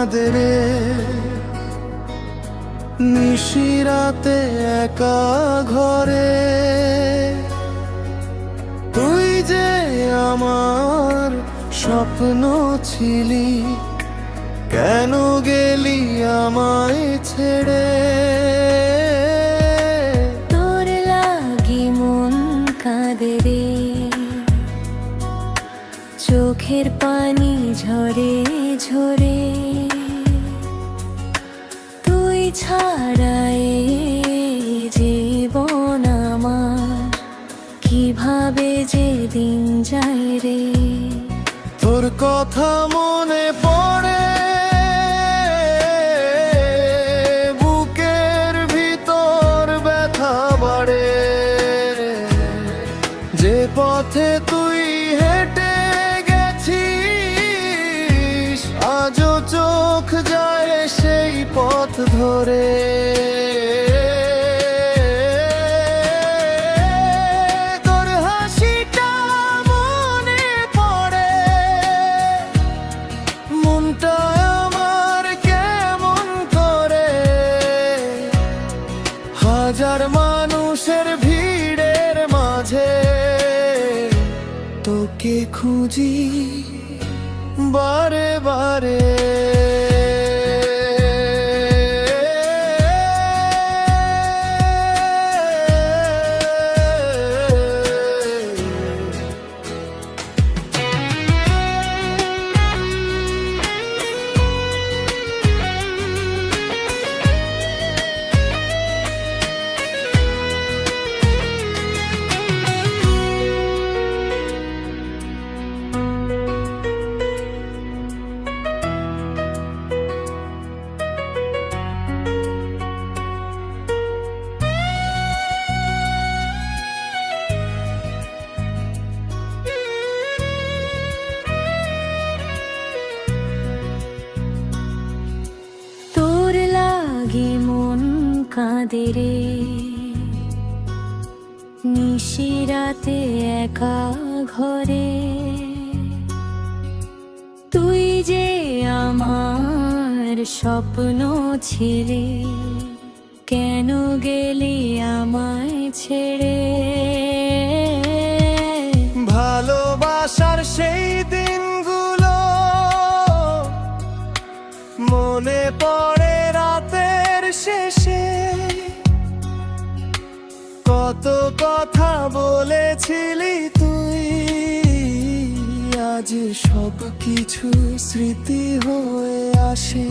কাঁদে রে, নিশিরাতে একা ঘরে। তুই যে আমার স্বপ্ন ছিলি, কেন গেলি আমায় ছেড়ে? তোর লাগি মন কাঁদে রে, চোখের পানি ঝরে ঝরে। তুই ছাড়া এ জীবন আমার কিভাবে যে দিন যায় রে। তোর কথা মনে পড়ে, বুকের ভিতর ব্যথা বাড়ে। যে পথে তুই হেঁটে গেছিস, আজও চোখ যায় সেই পথ ধরে। তোর হাসিটা মনে পড়ে, মনটা আমার কেমন করে। হাজার মানুষের ভিড়ের মাঝে তোকে খুঁজি বারে বারে। কাঁদে রে, নিশিরাতে একা ঘরে। তুই যে আমার স্বপ্ন ছিলি, কেন গেলি আমায় ছেড়ে? ভালোবাসার সেই দিনগুলো মনে পড়ে রাতের শেষে। কত কথা বলেছিলি তুই, আজ সব কিছু স্মৃতি হয়ে আসে।